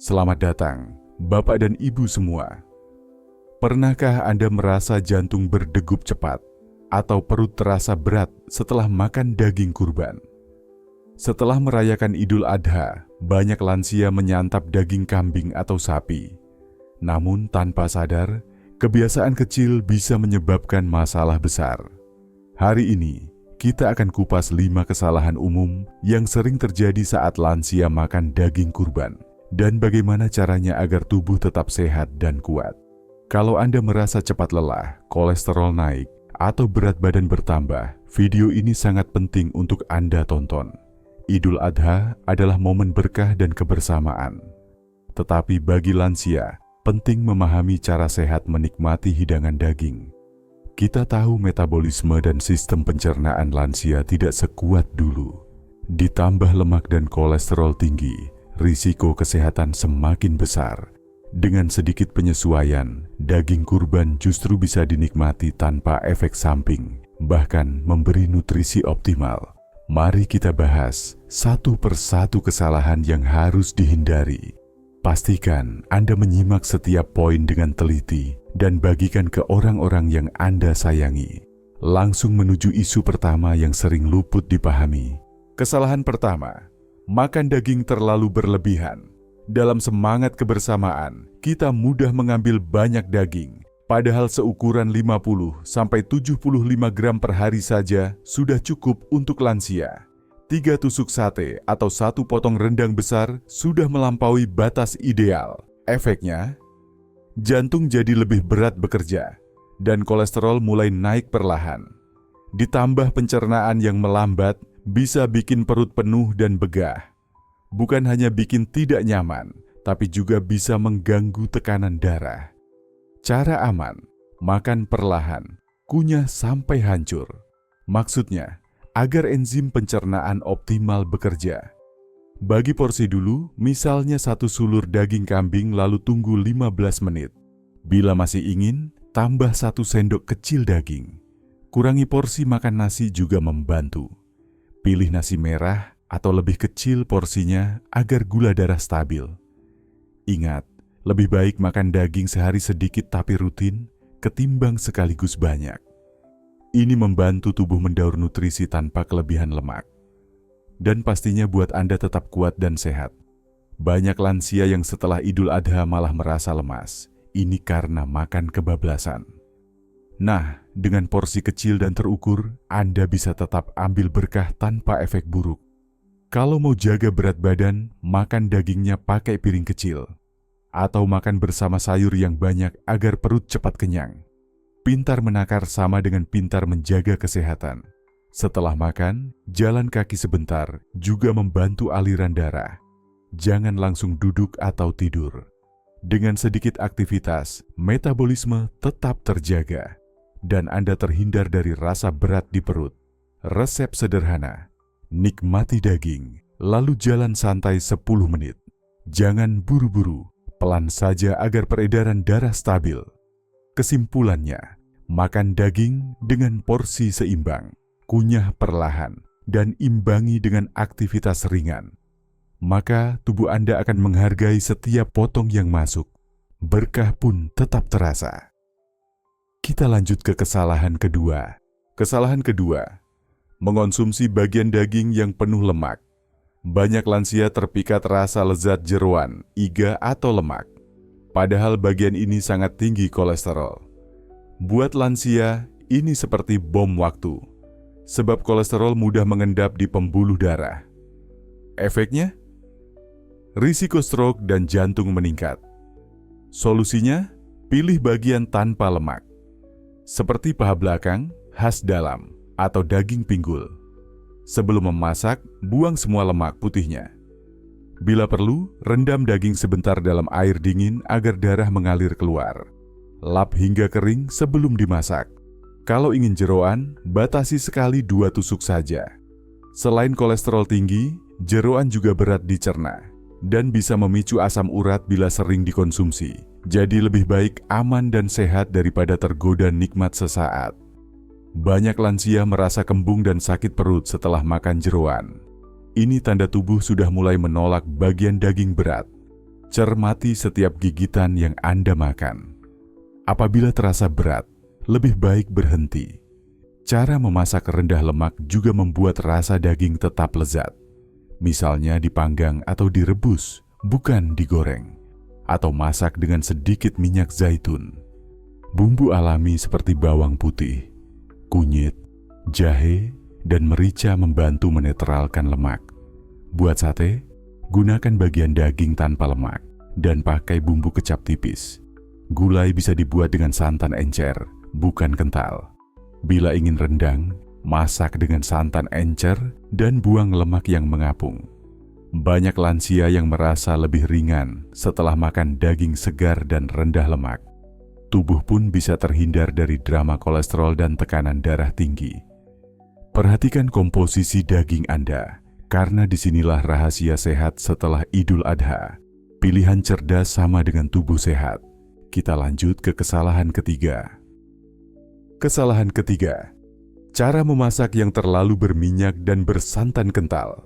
Selamat datang, Bapak dan Ibu semua. Pernahkah Anda merasa jantung berdegup cepat atau perut terasa berat setelah makan daging kurban? Setelah merayakan Idul Adha, banyak lansia menyantap daging kambing atau sapi. Namun tanpa sadar, kebiasaan kecil bisa menyebabkan masalah besar. Hari ini, kita akan kupas 5 kesalahan umum yang sering terjadi saat lansia makan daging kurban, dan bagaimana caranya agar tubuh tetap sehat dan kuat. Kalau Anda merasa cepat lelah, kolesterol naik, atau berat badan bertambah, video ini sangat penting untuk Anda tonton. Idul Adha adalah momen berkah dan kebersamaan. Tetapi bagi lansia, penting memahami cara sehat menikmati hidangan daging. Kita tahu metabolisme dan sistem pencernaan lansia tidak sekuat dulu. Ditambah lemak dan kolesterol tinggi, risiko kesehatan semakin besar. Dengan sedikit penyesuaian, daging kurban justru bisa dinikmati tanpa efek samping, bahkan memberi nutrisi optimal. Mari kita bahas satu persatu kesalahan yang harus dihindari. Pastikan Anda menyimak setiap poin dengan teliti dan bagikan ke orang-orang yang Anda sayangi. Langsung menuju isu pertama yang sering luput dipahami. Kesalahan pertama, makan daging terlalu berlebihan. Dalam semangat kebersamaan, kita mudah mengambil banyak daging. Padahal seukuran 50-75 gram per hari saja sudah cukup untuk lansia. 3 tusuk sate atau 1 potong rendang besar sudah melampaui batas ideal. Efeknya, jantung jadi lebih berat bekerja dan kolesterol mulai naik perlahan. Ditambah pencernaan yang melambat bisa bikin perut penuh dan begah. Bukan hanya bikin tidak nyaman, tapi juga bisa mengganggu tekanan darah. Cara aman, makan perlahan, kunyah sampai hancur. Maksudnya, agar enzim pencernaan optimal bekerja. Bagi porsi dulu, misalnya 1 sulur daging kambing lalu tunggu 15 menit. Bila masih ingin, tambah 1 sendok kecil daging. Kurangi porsi makan nasi juga membantu. Pilih nasi merah atau lebih kecil porsinya agar gula darah stabil. Ingat, lebih baik makan daging sehari sedikit tapi rutin ketimbang sekaligus banyak. Ini membantu tubuh mendaur nutrisi tanpa kelebihan lemak. Dan pastinya buat Anda tetap kuat dan sehat. Banyak lansia yang setelah Idul Adha malah merasa lemas. Ini karena makan kebablasan. Nah, dengan porsi kecil dan terukur, Anda bisa tetap ambil berkah tanpa efek buruk. Kalau mau jaga berat badan, makan dagingnya pakai piring kecil. Atau makan bersama sayur yang banyak agar perut cepat kenyang. Pintar menakar sama dengan pintar menjaga kesehatan. Setelah makan, jalan kaki sebentar juga membantu aliran darah. Jangan langsung duduk atau tidur. Dengan sedikit aktivitas, metabolisme tetap terjaga. Dan Anda terhindar dari rasa berat di perut. Resep sederhana, nikmati daging, lalu jalan santai 10 menit. Jangan buru-buru, pelan saja agar peredaran darah stabil. Kesimpulannya, makan daging dengan porsi seimbang, kunyah perlahan, dan imbangi dengan aktivitas ringan. Maka tubuh Anda akan menghargai setiap potong yang masuk. Berkah pun tetap terasa. Kita lanjut ke kesalahan kedua. Kesalahan kedua, mengonsumsi bagian daging yang penuh lemak. Banyak lansia terpikat rasa lezat jeroan, iga atau lemak. Padahal bagian ini sangat tinggi kolesterol. Buat lansia, ini seperti bom waktu. Sebab kolesterol mudah mengendap di pembuluh darah. Efeknya? Risiko stroke dan jantung meningkat. Solusinya? Pilih bagian tanpa lemak. Seperti paha belakang, khas dalam, atau daging pinggul. Sebelum memasak, buang semua lemak putihnya. Bila perlu, rendam daging sebentar dalam air dingin agar darah mengalir keluar. Lap hingga kering sebelum dimasak. Kalau ingin jeroan, batasi sekali 2 tusuk saja. Selain kolesterol tinggi, jeroan juga berat dicerna dan bisa memicu asam urat bila sering dikonsumsi. Jadi lebih baik aman dan sehat daripada tergoda nikmat sesaat. Banyak lansia merasa kembung dan sakit perut setelah makan jeroan. Ini tanda tubuh sudah mulai menolak bagian daging berat. Cermati setiap gigitan yang Anda makan. Apabila terasa berat, lebih baik berhenti. Cara memasak rendah lemak juga membuat rasa daging tetap lezat. Misalnya dipanggang atau direbus, bukan digoreng. Atau masak dengan sedikit minyak zaitun. Bumbu alami seperti bawang putih, kunyit, jahe, dan merica membantu menetralkan lemak. Buat sate, gunakan bagian daging tanpa lemak dan pakai bumbu kecap tipis. Gulai bisa dibuat dengan santan encer, bukan kental. Bila ingin rendang, masak dengan santan encer dan buang lemak yang mengapung. Banyak lansia yang merasa lebih ringan setelah makan daging segar dan rendah lemak. Tubuh pun bisa terhindar dari drama kolesterol dan tekanan darah tinggi. Perhatikan komposisi daging Anda. Karena disinilah rahasia sehat setelah Idul Adha. Pilihan cerdas sama dengan tubuh sehat. Kita lanjut ke kesalahan ketiga. Kesalahan ketiga, cara memasak yang terlalu berminyak dan bersantan kental.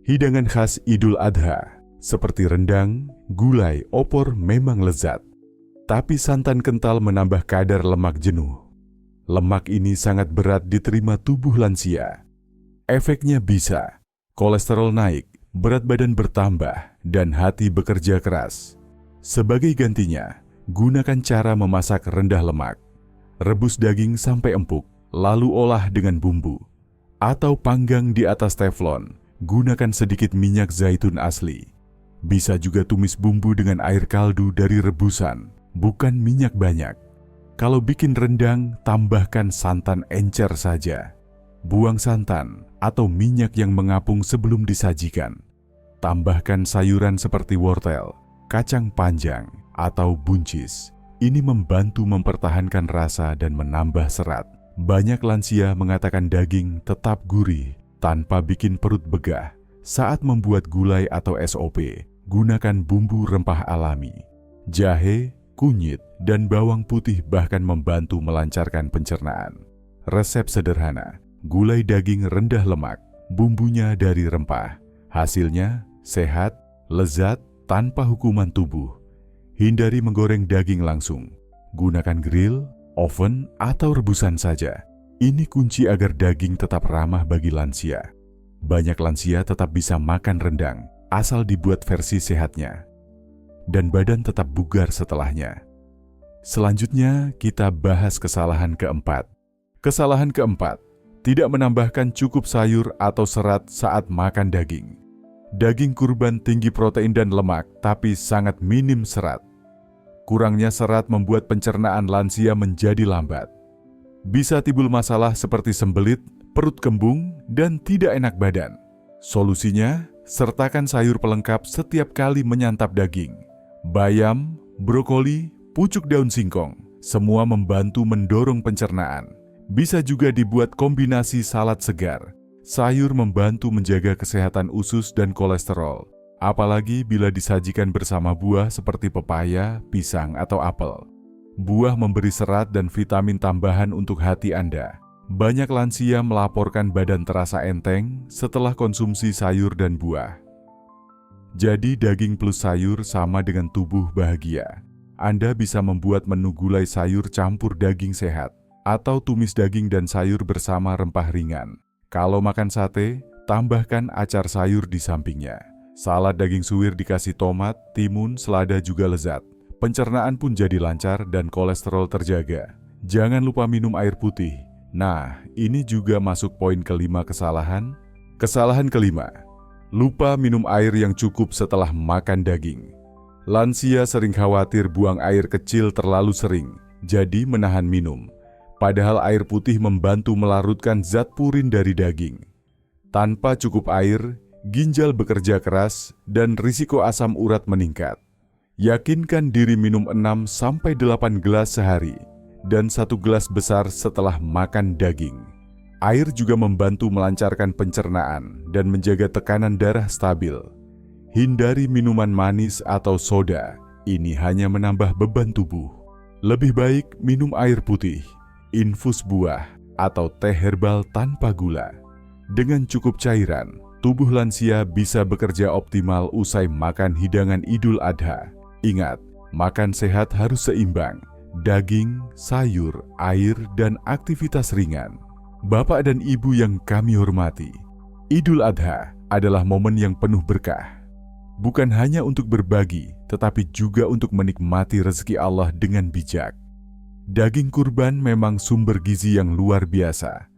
Hidangan khas Idul Adha, seperti rendang, gulai, opor memang lezat. Tapi santan kental menambah kadar lemak jenuh. Lemak ini sangat berat diterima tubuh lansia. Efeknya bisa kolesterol naik, berat badan bertambah, dan hati bekerja keras. Sebagai gantinya, gunakan cara memasak rendah lemak. Rebus daging sampai empuk, lalu olah dengan bumbu. Atau panggang di atas teflon, gunakan sedikit minyak zaitun asli. Bisa juga tumis bumbu dengan air kaldu dari rebusan, bukan minyak banyak. Kalau bikin rendang, tambahkan santan encer saja. Buang santan atau minyak yang mengapung sebelum disajikan. Tambahkan sayuran seperti wortel, kacang panjang, atau buncis. Ini membantu mempertahankan rasa dan menambah serat. Banyak lansia mengatakan daging tetap gurih tanpa bikin perut begah. Saat membuat gulai atau SOP, gunakan bumbu rempah alami. Jahe, kunyit, dan bawang putih bahkan membantu melancarkan pencernaan. Resep sederhana. Gulai daging rendah lemak, bumbunya dari rempah. Hasilnya sehat, lezat, tanpa hukuman tubuh. Hindari menggoreng daging langsung. Gunakan grill, oven, atau rebusan saja. Ini kunci agar daging tetap ramah bagi lansia. Banyak lansia tetap bisa makan rendang, asal dibuat versi sehatnya. Dan badan tetap bugar setelahnya. Selanjutnya, kita bahas kesalahan keempat. Kesalahan keempat. Tidak menambahkan cukup sayur atau serat saat makan daging. Daging kurban tinggi protein dan lemak, tapi sangat minim serat. Kurangnya serat membuat pencernaan lansia menjadi lambat. Bisa timbul masalah seperti sembelit, perut kembung, dan tidak enak badan. Solusinya, sertakan sayur pelengkap setiap kali menyantap daging. Bayam, brokoli, pucuk daun singkong, semua membantu mendorong pencernaan. Bisa juga dibuat kombinasi salad segar. Sayur membantu menjaga kesehatan usus dan kolesterol, apalagi bila disajikan bersama buah seperti pepaya, pisang, atau apel. Buah memberi serat dan vitamin tambahan untuk hati Anda. Banyak lansia melaporkan badan terasa enteng setelah konsumsi sayur dan buah. Jadi daging plus sayur sama dengan tubuh bahagia. Anda bisa membuat menu gulai sayur campur daging sehat. Atau tumis daging dan sayur bersama rempah ringan. Kalau makan sate, tambahkan acar sayur di sampingnya. Salad daging suwir dikasih tomat, timun, selada juga lezat. Pencernaan pun jadi lancar dan kolesterol terjaga. Jangan lupa minum air putih. Nah, ini juga masuk poin kelima kesalahan. Kesalahan kelima, lupa minum air yang cukup setelah makan daging. Lansia sering khawatir buang air kecil terlalu sering, jadi menahan minum. Padahal air putih membantu melarutkan zat purin dari daging. Tanpa cukup air, ginjal bekerja keras dan risiko asam urat meningkat. Yakinkan diri minum 6-8 gelas sehari dan 1 gelas besar setelah makan daging. Air juga membantu melancarkan pencernaan dan menjaga tekanan darah stabil. Hindari minuman manis atau soda, ini hanya menambah beban tubuh. Lebih baik minum air putih, infus buah, atau teh herbal tanpa gula. Dengan cukup cairan, Tubuh lansia bisa bekerja optimal usai makan hidangan Idul Adha. Ingat, makan sehat harus seimbang. Daging, sayur, air, dan aktivitas ringan. Bapak dan Ibu yang kami hormati, Idul Adha adalah momen yang penuh berkah. Bukan hanya untuk berbagi, tetapi juga untuk menikmati rezeki Allah dengan bijak. Daging kurban memang sumber gizi yang luar biasa.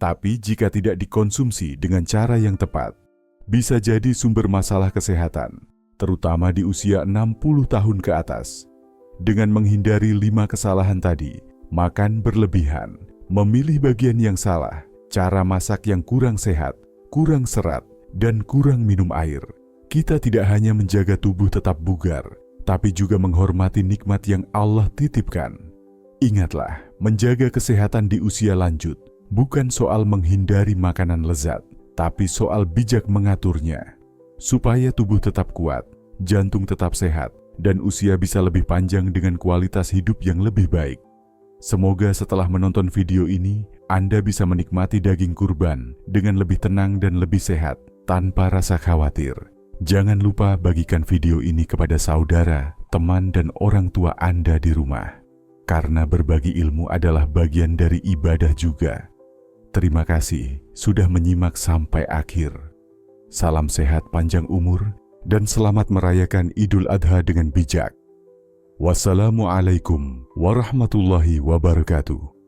Tapi jika tidak dikonsumsi dengan cara yang tepat, bisa jadi sumber masalah kesehatan, terutama di usia 60 tahun ke atas. Dengan menghindari 5 kesalahan tadi, makan berlebihan, memilih bagian yang salah, cara masak yang kurang sehat, kurang serat, dan kurang minum air, kita tidak hanya menjaga tubuh tetap bugar, tapi juga menghormati nikmat yang Allah titipkan. Ingatlah, menjaga kesehatan di usia lanjut bukan soal menghindari makanan lezat, tapi soal bijak mengaturnya, supaya tubuh tetap kuat, jantung tetap sehat, dan usia bisa lebih panjang dengan kualitas hidup yang lebih baik. Semoga setelah menonton video ini, Anda bisa menikmati daging kurban dengan lebih tenang dan lebih sehat, tanpa rasa khawatir. Jangan lupa bagikan video ini kepada saudara, teman, dan orang tua Anda di rumah. Karena berbagi ilmu adalah bagian dari ibadah juga. Terima kasih sudah menyimak sampai akhir. Salam sehat panjang umur dan selamat merayakan Idul Adha dengan bijak. Wassalamualaikum warahmatullahi wabarakatuh.